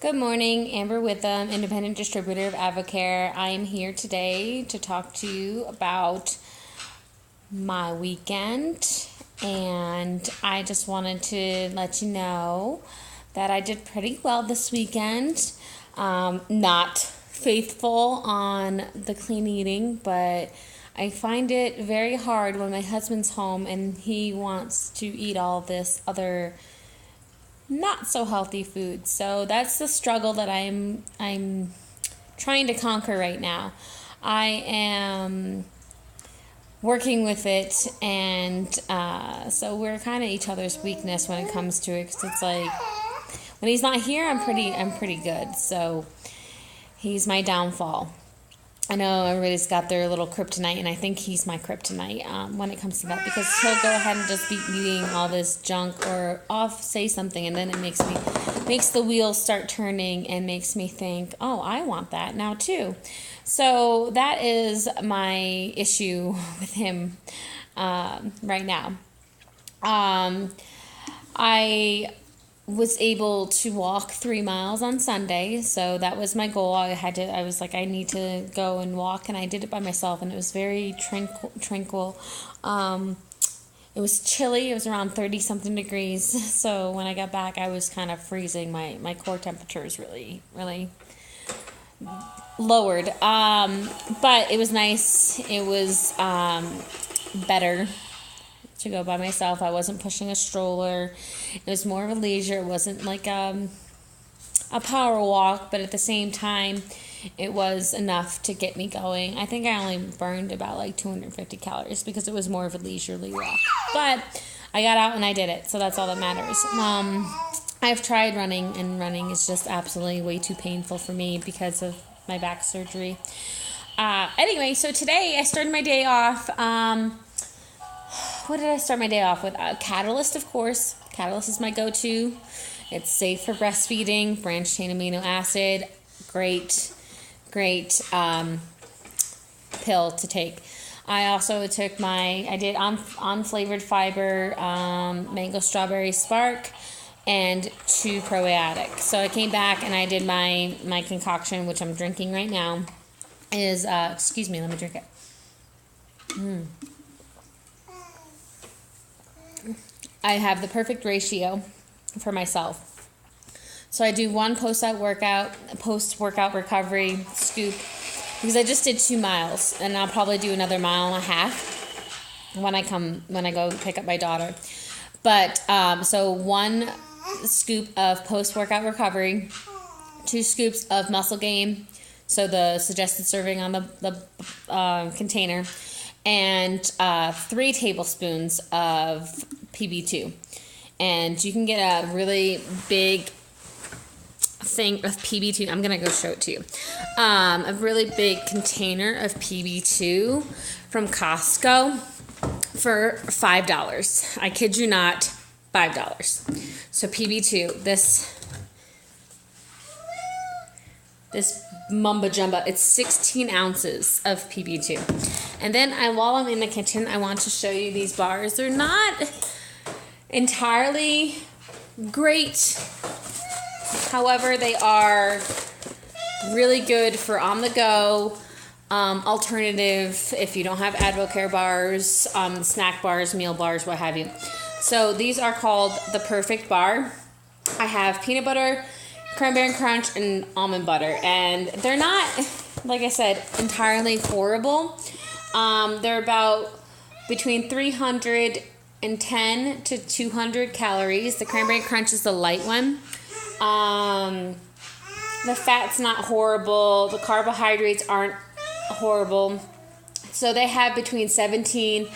Good morning, Amber Witham, independent distributor of AdvoCare. I am here today to talk to you about my weekend, and I just wanted to let you know that I did pretty well this weekend. Not faithful on the clean eating, but I find it very hard when my husband's home and he wants to eat all this other not so healthy food. So that's the struggle that I'm trying to conquer right now. I am working with it, and so we're kind of each other's weakness when it comes to it. 'Cause it's like when he's not here, I'm pretty good. So he's my downfall. I know everybody's got their little kryptonite, and I think he's my kryptonite when it comes to that, because he'll go ahead and just be eating all this junk, or I'll say something, and then it makes the wheels start turning and makes me think, oh, I want that now too. So that is my issue with him right now. I was able to walk 3 miles on Sunday, so that was my goal. I was like, I need to go and walk, and I did it by myself, and it was very tranquil. It was chilly. It was around 30-something degrees, so when I got back, I was kind of freezing. My core temperature is really, really lowered, but it was nice. It was better to go by myself. I wasn't pushing a stroller. It was more of a leisure. It wasn't like a power walk, but at the same time, it was enough to get me going. I think I only burned about like 250 calories because it was more of a leisurely walk. But I got out and I did it, so that's all that matters. I've tried running, and running is just absolutely way too painful for me because of my back surgery. Anyway, so today I started my day off. What did I start my day off with? Catalyst, of course. Catalyst is my go-to. It's safe for breastfeeding, branched-chain amino acid. Great pill to take. I also took I did unflavored fiber, mango strawberry spark, and 2 probiotic. So I came back and I did my concoction, which I'm drinking right now. Excuse me, let me drink it. I have the perfect ratio for myself. So I do 1 post-workout recovery scoop, because I just did 2 miles, and I'll probably do another 1.5 miles when I go pick up my daughter. But so 1 scoop of post-workout recovery, 2 scoops of muscle gain, so the suggested serving on the container, and 3 tablespoons of PB2. And you can get a really big thing of PB2. I'm going to go show it to you. A really big container of PB2 from Costco for $5. I kid you not, $5. So PB2, this mumba jumba, it's 16 ounces of PB2. And then while I'm in the kitchen, I want to show you these bars. They're not entirely great. However, they are really good for on-the-go alternative if you don't have AdvoCare bars, snack bars, meal bars, what have you. So these are called the Perfect Bar. I have peanut butter, cranberry crunch, and almond butter. And they're not, like I said, entirely horrible. They're about between 310 to 200 calories. The cranberry crunch is the light one. The fat's not horrible. The carbohydrates aren't horrible. So they have between 17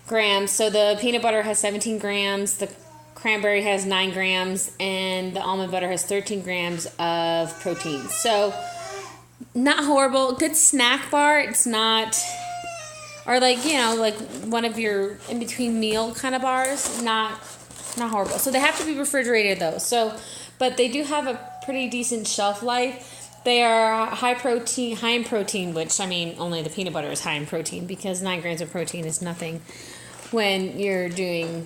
grams. So the peanut butter has 17 grams. The cranberry has 9 grams. And the almond butter has 13 grams of protein. So not horrible. Good snack bar. It's not... Or like one of your in-between meal kind of bars. Not horrible. So they have to be refrigerated though. But they do have a pretty decent shelf life. They are high in protein, which, I mean, only the peanut butter is high in protein, because 9 grams of protein is nothing when you're doing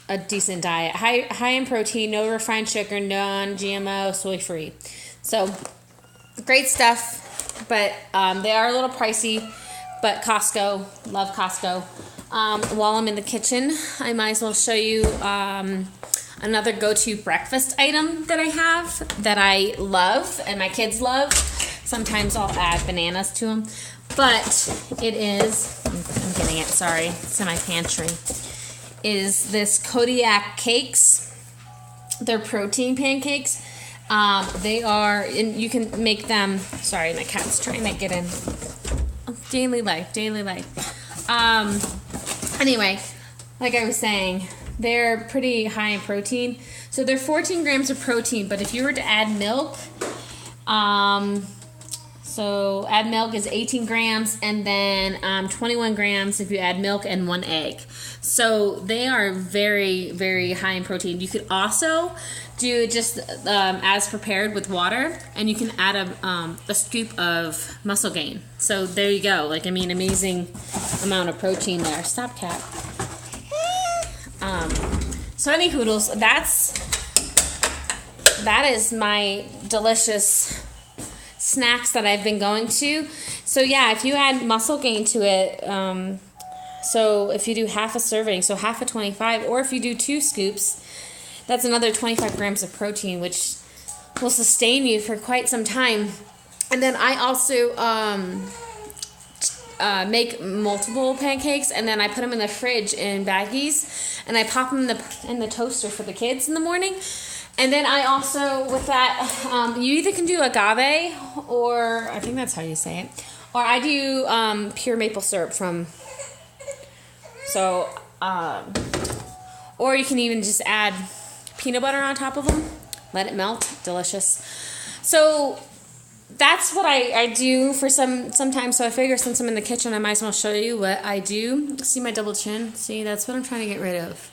a decent diet. High in protein, no refined sugar, non-GMO, soy-free. So, great stuff, but they are a little pricey. But Costco, love Costco. While I'm in the kitchen, I might as well show you another go-to breakfast item that I have that I love and my kids love. Sometimes I'll add bananas to them. But it is, I'm getting it, sorry, it's in my pantry, is this Kodiak cakes. They're protein pancakes. They are, and you can make them, sorry, my cat's trying to get in. Daily life. Anyway, like I was saying, they're pretty high in protein. So they're 14 grams of protein, but if you were to add milk, so add milk is 18 grams, and then 21 grams if you add milk and 1 egg. So they are very, very high in protein. You could also do just as prepared with water, and you can add a scoop of muscle gain. So there you go. Like, I mean, amazing amount of protein there. Stop, cat. So any hoodles, that is my delicious snacks that I've been going to. So yeah, if you add muscle gain to it, so if you do half a serving, so half of 25, or if you do 2 scoops, that's another 25 grams of protein, which will sustain you for quite some time. And then I also make multiple pancakes, and then I put them in the fridge in baggies, and I pop them in the toaster for the kids in the morning. And then I also, with that, you either can do agave, or I think that's how you say it, or I do pure maple syrup from, so, or you can even just add peanut butter on top of them, let it melt, delicious. So that's what I do for sometimes. So I figure since I'm in the kitchen, I might as well show you what I do. See my double chin? See, that's what I'm trying to get rid of.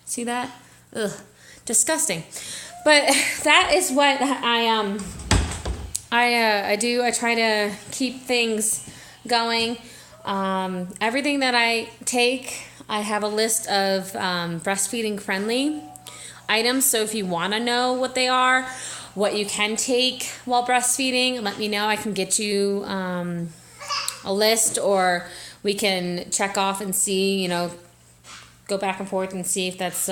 See that? Ugh, disgusting. But that is what I do. I try to keep things going. Everything that I take, I have a list of breastfeeding friendly items. So if you want to know what they are, what you can take while breastfeeding, let me know. I can get you a list, or we can check off and see, go back and forth and see if that's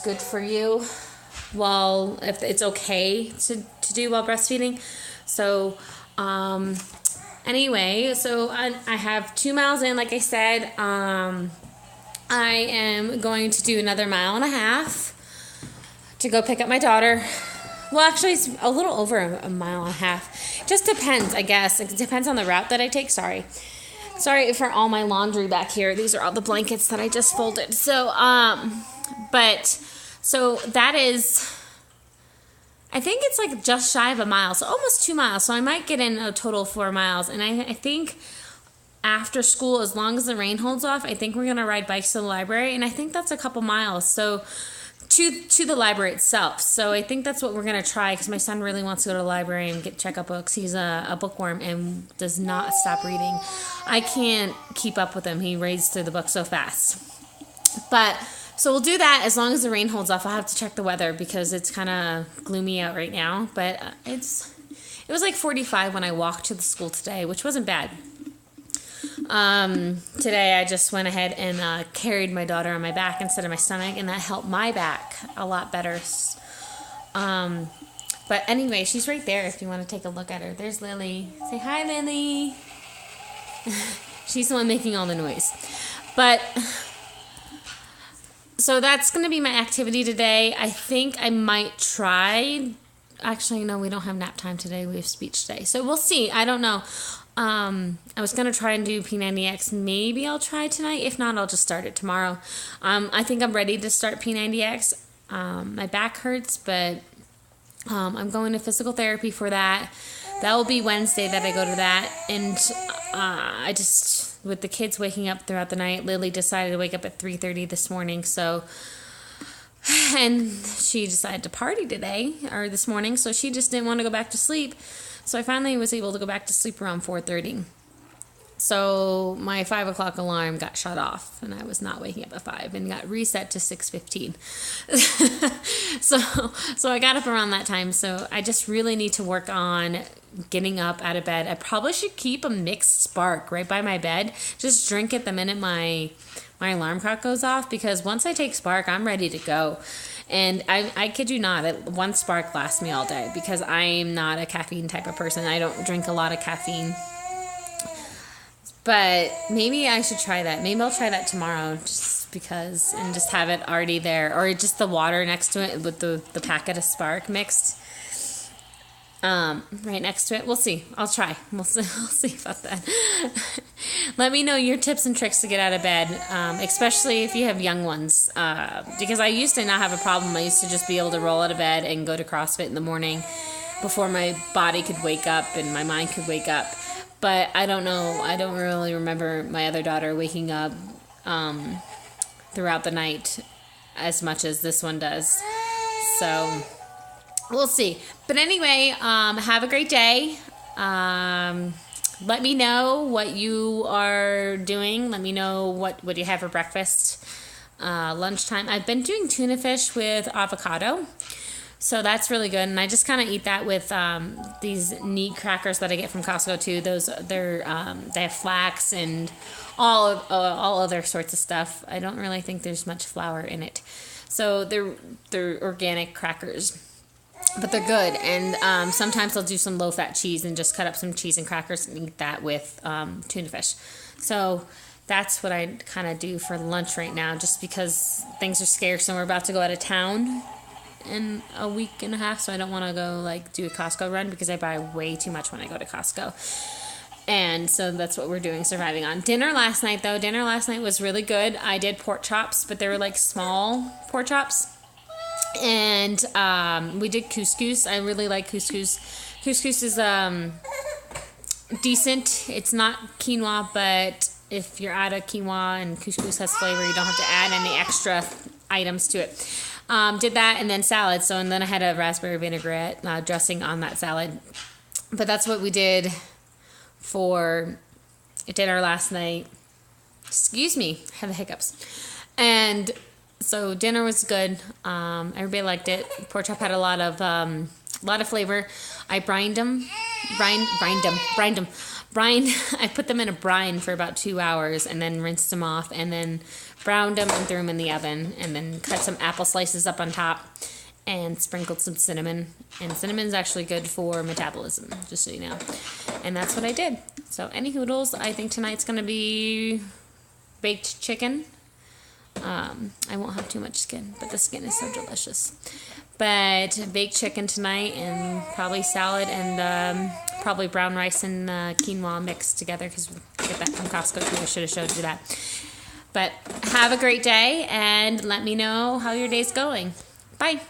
good for you. Well, if it's okay to do while breastfeeding. So anyway, so I have 2 miles in, like I said. I am going to do another 1.5 miles to go pick up my daughter. Well, actually, it's a little over a 1.5 miles. Just depends, I guess. It depends on the route that I take. Sorry for all my laundry back here. These are all the blankets that I just folded. So, so that is, I think it's like just shy of 1 mile, so almost 2 miles. So I might get in a total of 4 miles. And I think after school, as long as the rain holds off, I think we're going to ride bikes to the library. And I think that's a couple miles. So to the library itself. So I think that's what we're going to try, because my son really wants to go to the library and check out books. He's a bookworm and does not stop reading. I can't keep up with him. He reads through the book so fast. But so we'll do that as long as the rain holds off. I'll have to check the weather because it's kind of gloomy out right now. But it was like 45 when I walked to the school today, which wasn't bad. Today I just went ahead and carried my daughter on my back instead of my stomach, and that helped my back a lot better. But anyway, she's right there if you want to take a look at her. There's Lily. Say hi, Lily. She's the one making all the noise. But so that's going to be my activity today. I think I might try. Actually, no, we don't have nap time today. We have speech today. So we'll see. I don't know. I was going to try and do P90X. Maybe I'll try tonight. If not, I'll just start it tomorrow. I think I'm ready to start P90X. My back hurts, but I'm going to physical therapy for that. That will be Wednesday that I go to that. And I just, with the kids waking up throughout the night, Lily decided to wake up at 3:30 this morning. And she decided to party today, or this morning, so she just didn't want to go back to sleep. So I finally was able to go back to sleep around 4:30. So my 5 o'clock alarm got shut off, and I was not waking up at 5, and got reset to 6:15. So I got up around that time. So I just really need to work on getting up out of bed. I probably should keep a mixed Spark right by my bed. Just drink it the minute my alarm clock goes off, because once I take Spark, I'm ready to go. And I kid you not, one Spark lasts me all day, because I'm not a caffeine type of person. I don't drink a lot of caffeine. But maybe I should try that. Maybe I'll try that tomorrow, just because, and just have it already there, or just the water next to it with the packet of Spark mixed right next to it. We'll see. I'll try. I'll see about that. Let me know your tips and tricks to get out of bed, especially if you have young ones, because I used to not have a problem. I used to just be able to roll out of bed and go to CrossFit in the morning before my body could wake up and my mind could wake up. But I don't know. I don't really remember my other daughter waking up throughout the night as much as this one does. So we'll see. But anyway, have a great day. Let me know what you are doing. Let me know what you have for breakfast, lunchtime. I've been doing tuna fish with avocado. So that's really good, and I just kind of eat that with these neat crackers that I get from Costco too. They have flax and all other sorts of stuff. I don't really think there's much flour in it, so they're organic crackers, but they're good. And sometimes I'll do some low-fat cheese and just cut up some cheese and crackers and eat that with tuna fish. So that's what I kind of do for lunch right now, just because things are scarce and we're about to go out of town in a week and a half, so I don't want to go do a Costco run, because I buy way too much when I go to Costco. And so that's what we're doing, surviving on. Dinner last night was really good. I did pork chops, but they were small pork chops. And we did couscous. I really like couscous. Couscous is decent. It's not quinoa, but if you're out of quinoa and couscous has flavor, you don't have to add any extra items to it. Did that, and then salad. And then I had a raspberry vinaigrette dressing on that salad. But that's what we did for dinner last night. Excuse me, I have the hiccups. And so dinner was good. Everybody liked it. Pork chop had a lot of flavor. I brined them. I put them in a brine for about 2 hours, and then rinsed them off, and then browned them and threw them in the oven, and then cut some apple slices up on top and sprinkled some cinnamon. And cinnamon's actually good for metabolism, just so you know. And that's what I did. So any hoodles, I think tonight's going to be baked chicken. I won't have too much skin, but the skin is so delicious. But baked chicken tonight, and probably salad, and probably brown rice and quinoa mixed together, because we get that from Costco too. I should have showed you that. But have a great day, and let me know how your day's going. Bye.